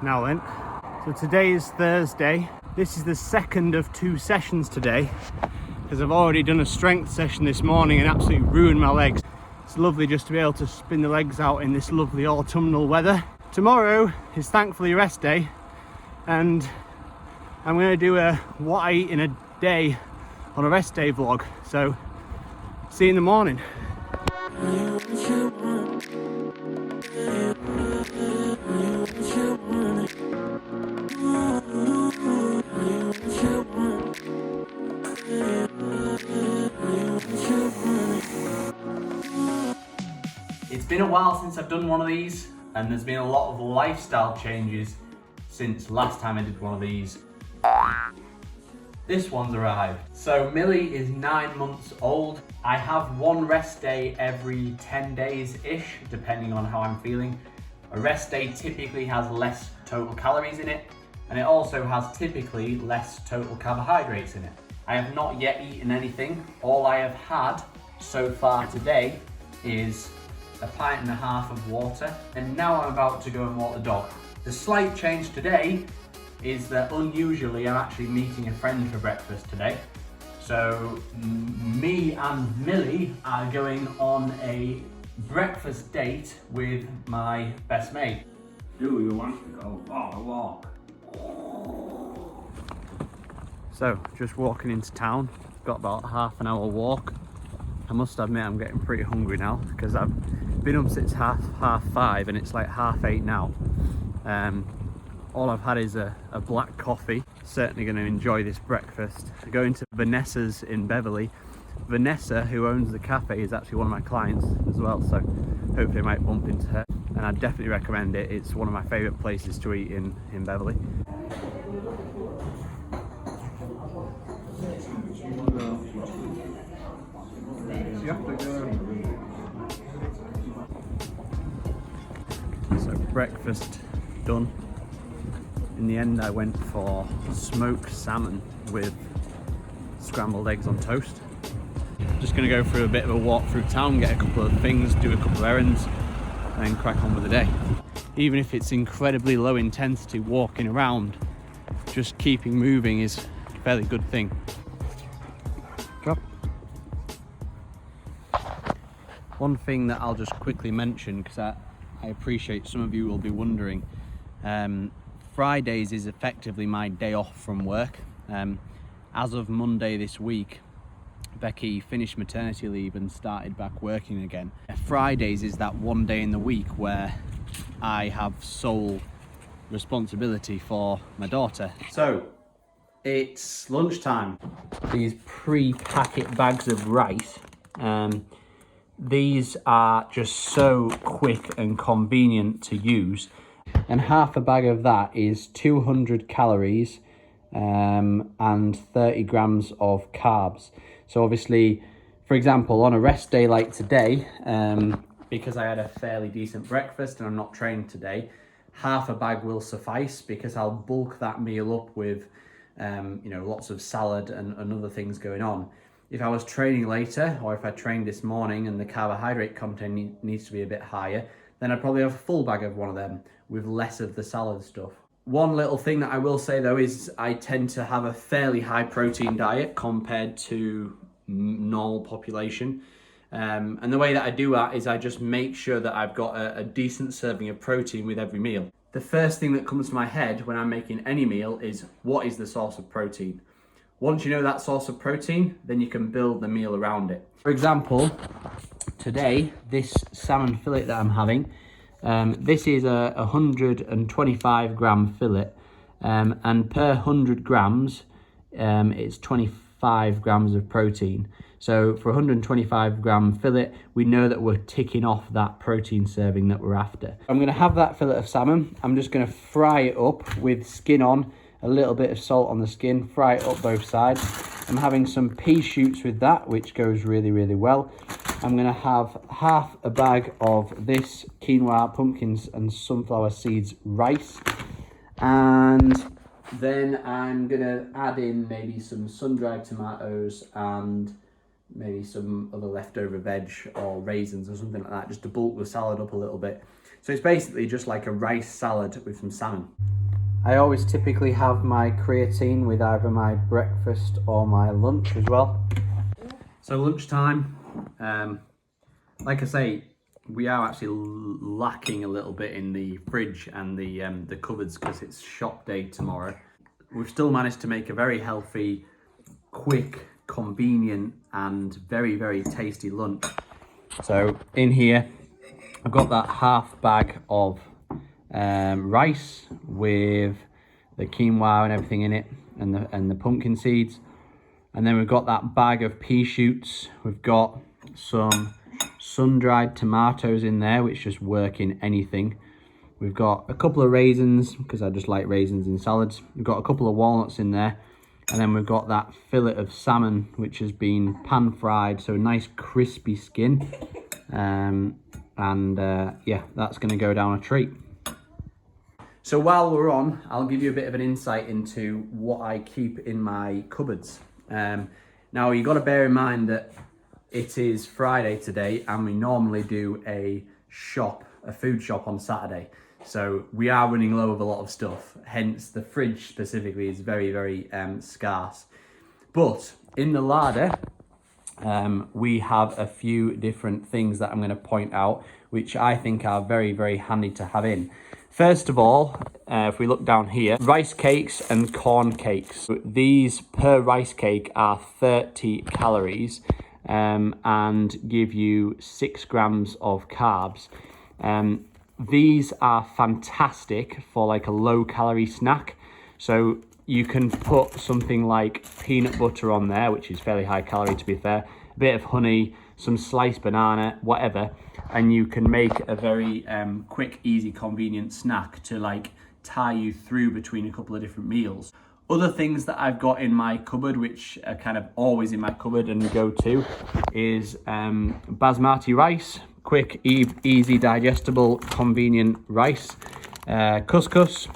Now then, so today is Thursday. This is the second of 2 sessions today, because I've already done a strength session this morning and absolutely ruined my legs. It's lovely just to be able to spin the legs out in this lovely autumnal weather. Tomorrow is thankfully rest day, and I'm going to do a what I eat in a day on a rest day vlog. So see you in the morning. It's been a while since I've done one of these, and there's been a lot of lifestyle changes since last time I did one of these. This one's arrived. So Millie is 9 months old. I have one rest day every 10 days-ish, depending on how I'm feeling. A rest day typically has less total calories in it, and it also has typically less total carbohydrates in it. I have not yet eaten anything. All I have had so far today is a pint and a half of water, and now I'm about to go and walk the dog. The slight change today is that unusually I'm actually meeting a friend for breakfast today. So me and Millie are going on a breakfast date with my best mate. Do you want to go for a walk? So just walking into town, got about half an hour walk. I must admit I'm getting pretty hungry now, because I've been up since half 5 and it's like 8:30 now. All I've had is a black coffee. Certainly going to enjoy this breakfast. Going to Vanessa's in Beverley. Vanessa, who owns the cafe, is actually one of my clients as well, so hopefully I might bump into her. And I definitely recommend it. It's one of my favourite places to eat in Beverley. So breakfast done. In the end I went for smoked salmon with scrambled eggs on toast. Just going to go through a bit of a walk through town, get a couple of things, do a couple of errands, and then crack on with the day. Even if it's incredibly low intensity walking around, just keeping moving is a fairly good thing. Drop. One thing that I'll just quickly mention, because I appreciate some of you will be wondering, Fridays is effectively my day off from work. As of Monday this week, Becky finished maternity leave and started back working again. Fridays is that one day in the week where I have sole responsibility for my daughter. So it's lunchtime. These pre-packet bags of rice, these are just so quick and convenient to use. And half a bag of that is 200 calories and 30 grams of carbs. So obviously, for example, on a rest day like today, because I had a fairly decent breakfast and I'm not training today, half a bag will suffice, because I'll bulk that meal up with lots of salad and other things going on. If I was training later, or if I trained this morning and the carbohydrate content needs to be a bit higher, then I'd probably have a full bag of one of them with less of the salad stuff. One little thing that I will say though is I tend to have a fairly high protein diet compared to normal population. And the way that I do that is I just make sure that I've got a decent serving of protein with every meal. The first thing that comes to my head when I'm making any meal is, what is the source of protein? Once you know that source of protein, then you can build the meal around it. For example, today, this salmon fillet that I'm having, this is a 125 gram fillet, and per 100 grams, it's 25 grams of protein. So for 125 gram fillet, we know that we're ticking off that protein serving that we're after. I'm gonna have that fillet of salmon. I'm just gonna fry it up with skin on, a little bit of salt on the skin, fry it up both sides. I'm having some pea shoots with that, which goes really, really well. I'm gonna have half a bag of this quinoa, pumpkins and sunflower seeds rice. And then I'm gonna add in maybe some sun-dried tomatoes and maybe some other leftover veg or raisins or something like that, just to bulk the salad up a little bit. So it's basically just like a rice salad with some salmon. I always typically have my creatine with either my breakfast or my lunch as well. So lunchtime, like I say, we are actually lacking a little bit in the fridge and the cupboards because it's shop day tomorrow. We've still managed to make a very healthy, quick, convenient and very, very tasty lunch. So in here, I've got that half bag of rice with the quinoa and everything in it, and the pumpkin seeds. And then we've got that bag of pea shoots. We've got some sun-dried tomatoes in there, which just work in anything. We've got a couple of raisins, because I just like raisins in salads. We've got a couple of walnuts in there. And then we've got that fillet of salmon, which has been pan-fried, so a nice crispy skin. Yeah, that's going to go down a treat. So while we're on, I'll give you a bit of an insight into what I keep in my cupboards. Now, you've got to bear in mind that it is Friday today, and we normally do a food shop on Saturday. So we are running low of a lot of stuff, hence the fridge specifically is very, very scarce. But in the larder, we have a few different things that I'm going to point out, which I think are very, very handy to have in. First of all, if we look down here, rice cakes and corn cakes. These per rice cake are 30 calories and give you 6 grams of carbs. These are fantastic for like a low calorie snack. So you can put something like peanut butter on there, which is fairly high calorie to be fair, a bit of honey, some sliced banana, whatever, and you can make a very quick, easy, convenient snack to like tie you through between a couple of different meals. Other things that I've got in my cupboard, which are kind of always in my cupboard and go to, is basmati rice, quick, easy, digestible, convenient rice, couscous.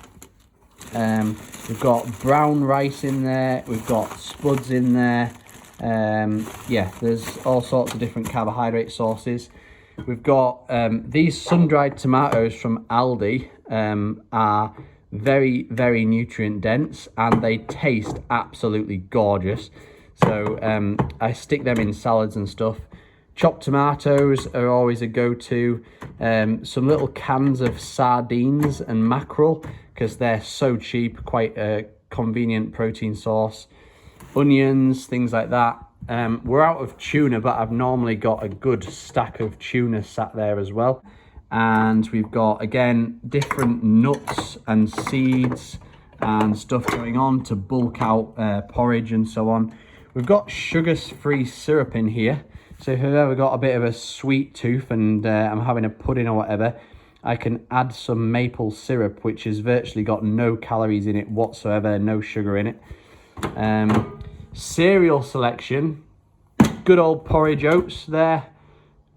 We've got brown rice in there, we've got spuds in there. Yeah, there's all sorts of different carbohydrate sources. We've got these sun-dried tomatoes from Aldi are very, very nutrient dense, and they taste absolutely gorgeous. So I stick them in salads and stuff. Chopped tomatoes are always a go-to. Some little cans of sardines and mackerel, because they're so cheap, quite a convenient protein source. Onions, things like that. We're out of tuna, but I've normally got a good stack of tuna sat there as well. And we've got, again, different nuts and seeds and stuff going on to bulk out porridge and so on. We've got sugar-free syrup in here. So if I've ever got a bit of a sweet tooth and I'm having a pudding or whatever, I can add some maple syrup, which has virtually got no calories in it whatsoever, no sugar in it. Cereal selection, good old porridge oats there,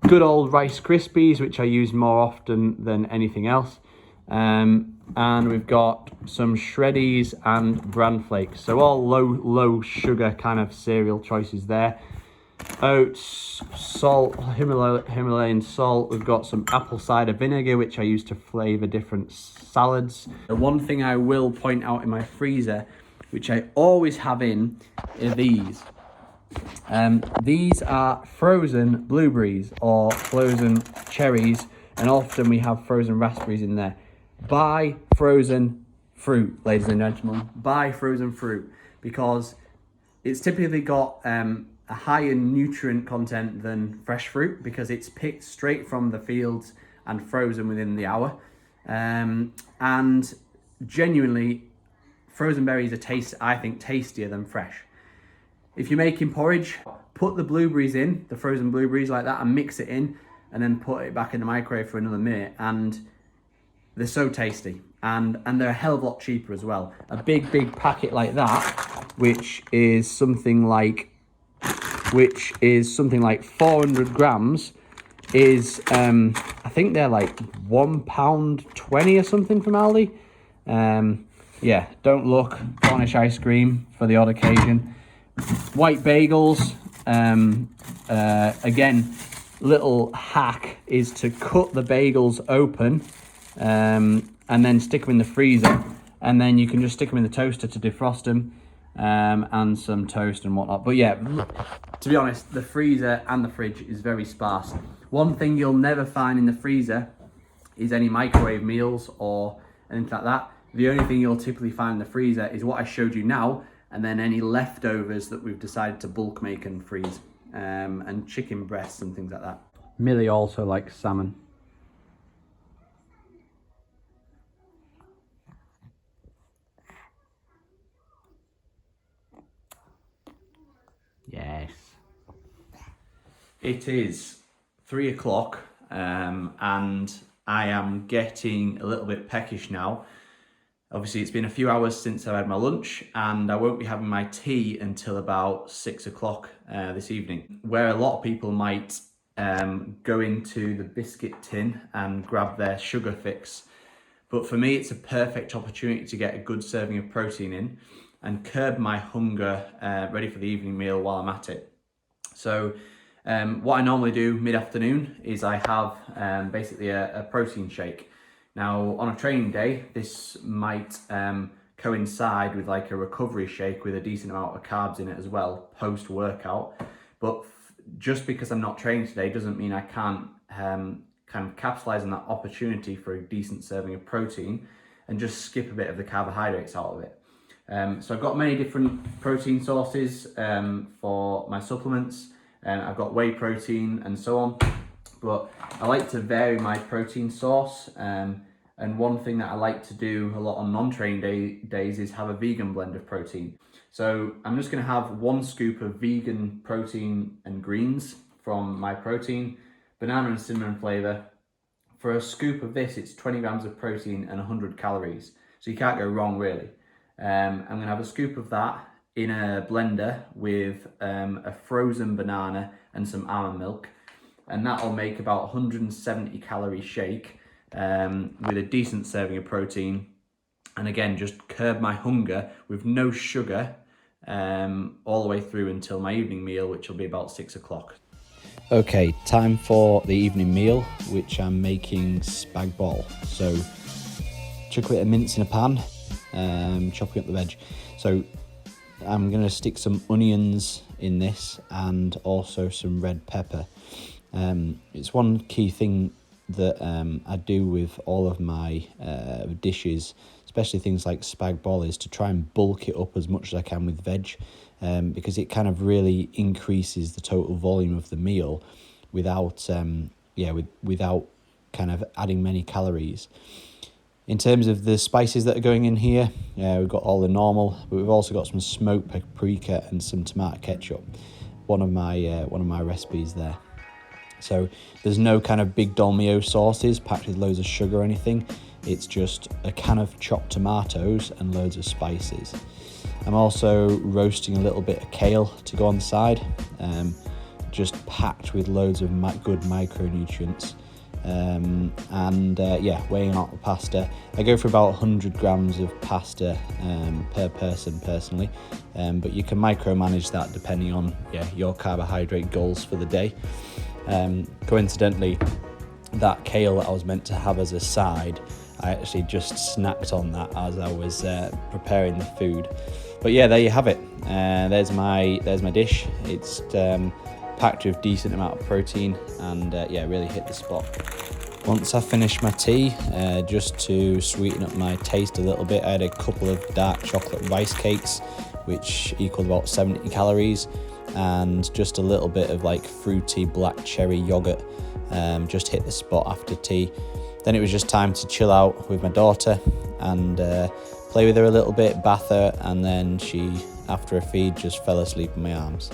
good old Rice Krispies, which I use more often than anything else. And we've got some Shreddies and bran flakes. So all low sugar kind of cereal choices there. Oats, salt, Himalayan salt. We've got some apple cider vinegar, which I use to flavour different salads. The one thing I will point out in my freezer, which I always have in, are these. These are frozen blueberries or frozen cherries, and often we have frozen raspberries in there. Buy frozen fruit, ladies and gentlemen. Buy frozen fruit, because it's typically got a higher nutrient content than fresh fruit, because it's picked straight from the fields and frozen within the hour. And genuinely, frozen berries are I think tastier than fresh. If you're making porridge, put the blueberries in, the frozen blueberries like that, and mix it in, and then put it back in the microwave for another minute, and they're so tasty. And they're a hell of a lot cheaper as well. A big packet like that, which is something like 400 grams, is I think they're like £1.20 or something from Aldi. Yeah, don't look. Cornish ice cream for the odd occasion. White bagels, again, little hack is to cut the bagels open and then stick them in the freezer, and then you can just stick them in the toaster to defrost them, and some toast and whatnot. But yeah, to be honest, the freezer and the fridge is very sparse. One thing you'll never find in the freezer is any microwave meals or anything like that. The only thing you'll typically find in the freezer is what I showed you now, and then any leftovers that we've decided to bulk make and freeze, and chicken breasts and things like that. Millie also likes salmon. Yes. It is 3 o'clock, and I am getting a little bit peckish now. Obviously, it's been a few hours since I've had my lunch, and I won't be having my tea until about 6 o'clock this evening. Where a lot of people might go into the biscuit tin and grab their sugar fix, but for me, it's a perfect opportunity to get a good serving of protein in and curb my hunger ready for the evening meal while I'm at it. So what I normally do mid-afternoon is I have basically a protein shake. Now, on a training day, this might coincide with like a recovery shake with a decent amount of carbs in it as well, post-workout. But just because I'm not training today doesn't mean I can't kind of capitalize on that opportunity for a decent serving of protein and just skip a bit of the carbohydrates out of it. So I've got many different protein sources for my supplements. I've got whey protein and so on. But I like to vary my protein source, and one thing that I like to do a lot on non-training days is have a vegan blend of protein. So I'm just going to have 1 scoop of vegan protein and greens from my protein, banana and cinnamon flavour. For a scoop of this, it's 20 grams of protein and 100 calories, so you can't go wrong really. I'm going to have a scoop of that in a blender with a frozen banana and some almond milk. And that'll make about 170 calorie shake with a decent serving of protein. And again, just curb my hunger with no sugar all the way through until my evening meal, which will be about 6 o'clock. Okay, time for the evening meal, which I'm making spag bol. So, chocolate and mince in a pan, chopping up the veg. So, I'm going to stick some onions in this and also some red pepper. It's one key thing that I do with all of my dishes, especially things like spag bol, is to try and bulk it up as much as I can with veg, because it kind of really increases the total volume of the meal without without kind of adding many calories. In terms of the spices that are going in here, we've got all the normal, but we've also got some smoked paprika and some tomato ketchup. One of my recipes there. So there's no kind of big dolmio sauces packed with loads of sugar or anything. It's just a can of chopped tomatoes and loads of spices. I'm also roasting a little bit of kale to go on the side, just packed with loads of good micronutrients. Weighing out the pasta. I go for about 100 grams of pasta per person personally, but you can micromanage that depending on your carbohydrate goals for the day. Coincidentally, that kale that I was meant to have as a side, I actually just snacked on that as I was preparing the food. But yeah, there you have it. There's my dish. It's packed with decent amount of protein and really hit the spot. Once I finished my tea, just to sweeten up my taste a little bit, I had a couple of dark chocolate rice cakes, which equaled about 70 calories, and just a little bit of like fruity black cherry yogurt, just hit the spot after tea. Then it was just time to chill out with my daughter and play with her a little bit, bath her, and then she, after a feed, just fell asleep in my arms.